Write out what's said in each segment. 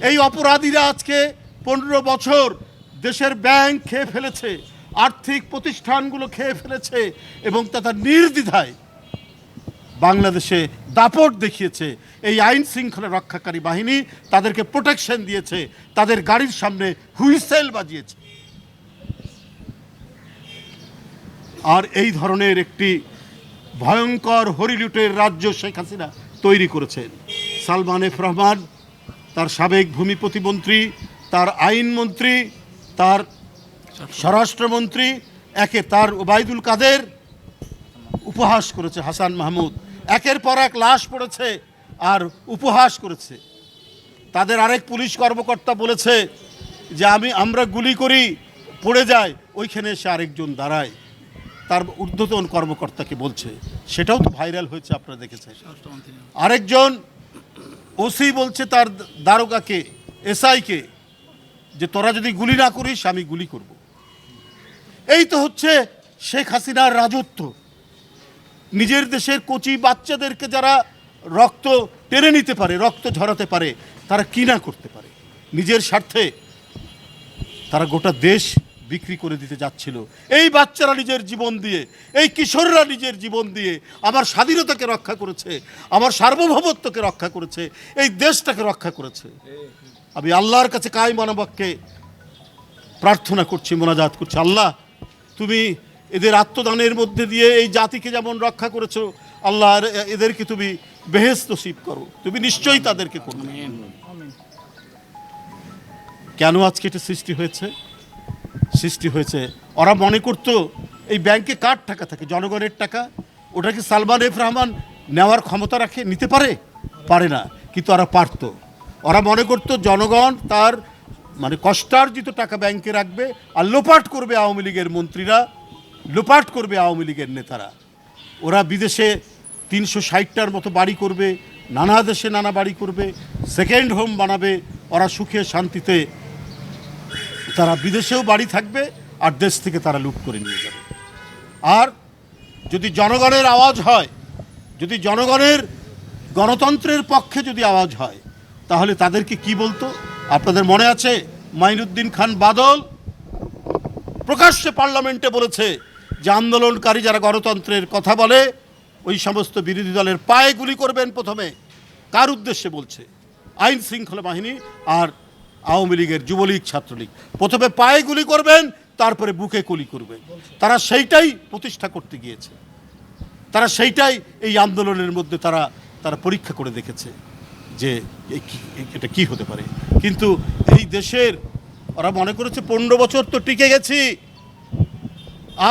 এই অপরাধীরা আজকে 15 বছর দেশের ব্যাংক খেয়ে ফেলেছে, আর্থিক প্রতিষ্ঠানগুলো খেয়ে ফেলেছে এবং তারা নির্দ্বিধায় বাংলাদেশে দাপট দেখিয়েছে। এই আইন শৃঙ্খলা রক্ষাকারী বাহিনী তাদেরকে প্রোটেকশন দিয়েছে, তাদের গাড়ির সামনে হুইসেল বাজিয়েছে। আর এই ধরনের একটি ভয়ঙ্কর হরিলুটের রাজ্য শেখ হাসিনা তৈরি করেছেন। সালমান এফ রহমান, তার সাবেক ভূমি প্রতিমন্ত্রী, তার আইনমন্ত্রী, তার স্বরাষ্ট্রমন্ত্রী, তার ওবায়দুল কাদের উপহাস করেছে হাসান মাহমুদ, একের পর এক লাশ পড়েছে আর উপহাস করেছে। তাদের আরেক পুলিশ কর্মকর্তা বলেছে যে আমরা গুলি করি, পড়ে যায়, ওইখানে এসে আরেকজন দাঁড়ায়, তার ঊর্ধ্বতন কর্মকর্তাকে বলছে। সেটাও তো ভাইরাল হয়েছে, আপনারা দেখেছেন। আরেকজন ওসি বলছে তার দারোগাকে, এসআইকে, যে তোরা যদি গুলি না করিস আমি গুলি করব। এই তো হচ্ছে শেখ হাসিনার রাজত্ব। নিজের দেশের কচি বাচ্চাদেরকে যারা রক্ত টেনে নিতে পারে, রক্ত ঝরাতে পারে, তারা কি না করতে পারে। নিজের স্বার্থে তারা গোটা দেশ বিক্রি করে দিতে যাচ্ছিল। এই বাচ্চারা নিজের জীবন দিয়ে, এই কিশোররা নিজের জীবন দিয়ে আমার স্বাধীনতাকে রক্ষা করেছে, আমার সার্বভৌমত্বকে রক্ষা করেছে, এই দেশটাকে রক্ষা করেছে। আমি আল্লাহর কাছে কায়মান বাক্যে প্রার্থনা করছি, মোনাজাত করছি, আল্লাহ তুমি এদের আত্মদানের মধ্যে দিয়ে এই জাতিকে যেমন রক্ষা করেছো, আল্লাহ এদেরকে তুমি বেহেশত নসিব করো, তুমি নিশ্চয়ই তাদেরকে করবে। কেন আজকে এটা সৃষ্টি হয়েছে? সৃষ্টি হয়েছে, ওরা মনে করতো এই ব্যাংকে কার টাকা থাকে, জনগণের টাকা, ওটা কি সালমান এফ রহমান নেওয়ার ক্ষমতা রাখে? নিতে পারে? পারে না, কিন্তু ওরা পারত। ওরা মনে করতো জনগণ তার কষ্টার্জিত টাকা ব্যাংকে রাখবে আর লোপাট করবে আওয়ামী লীগের মন্ত্রীরা, লোপাট করবে আওয়ামী লীগের নেতারা। ওরা বিদেশে 360টার মতো বাড়ি করবে, নানা দেশে নানা বাড়ি করবে, সেকেন্ড হোম বানাবে, ওরা সুখে শান্তিতে তারা বিদেশেও বাড়ি থাকবে আর দেশ থেকে তারা লুট করে নিয়ে যাবে। আর যদি জনগণের আওয়াজ হয়, যদি জনগণের গণতন্ত্রের পক্ষে যদি আওয়াজ হয়, তাহলে তাদেরকে কি বলতো? আপনাদের মনে আছে মাইনুদ্দিন খান বাদল প্রকাশ্যে পার্লামেন্টে বলেছে যে আন্দোলনকারী যারা গণতন্ত্রের কথা বলে ওই সমস্ত বিরোধী দলের পায়ে গুলি করবেন। প্রথমে কার উদ্দেশ্যে বলছে? আইন শৃঙ্খলা বাহিনী আর আওয়ামী লীগের যুবলীগ ছাত্রলীগ। প্রথমে পায়ে গুলি করবেন, তারপরে বুকে গুলি করবেন। তারা সেইটাই প্রতিষ্ঠা করতে গিয়েছে, তারা সেইটাই এই আন্দোলনের মধ্যে তারা পরীক্ষা করে দেখেছে যে এটা কি হতে পারে। কিন্তু এই দেশের ওরা মনে করেছে 15 বছর তো টিকে গেছি,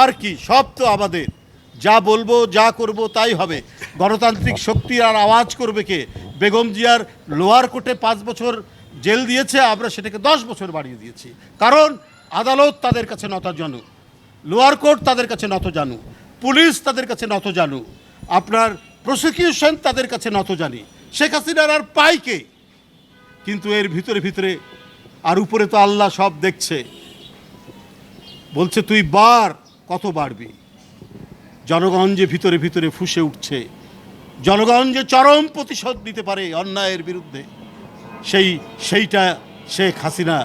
আর কি, সব তো আমাদের, যা বলবো যা করব তাই হবে। গণতান্ত্রিক শক্তি আর আওয়াজ করবে কে? বেগম জিয়ার লোয়ার কোর্টে 5 বছর জেল দিয়েছে, আমরা সেটাকে 10 বছর বাড়িয়ে দিয়েছি, কারণ আদালত তাদের কাছে নত জানু, লোয়ার কোর্ট তাদের কাছে নত জানু, পুলিশ তাদের কাছে নত জানু, আপনার প্রসিকিউশন তাদের কাছে নত জানি। শেখ হাসিনার আর পায় কে? কিন্তু এর ভিতরে ভিতরে আর উপরে তো আল্লাহ সব দেখছে, বলছে তুই কত বাড়বি। জনগণ যে ভিতরে ভিতরে ফুঁসে উঠছে, জনগণ যে চরম প্রতিশোধ নিতে পারে অন্যায়ের বিরুদ্ধে, সেইটা শেখ হাসিনা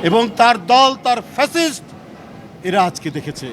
এবং তার দল, তার ফ্যাসিস্ট, এরা আজকে দেখেছে।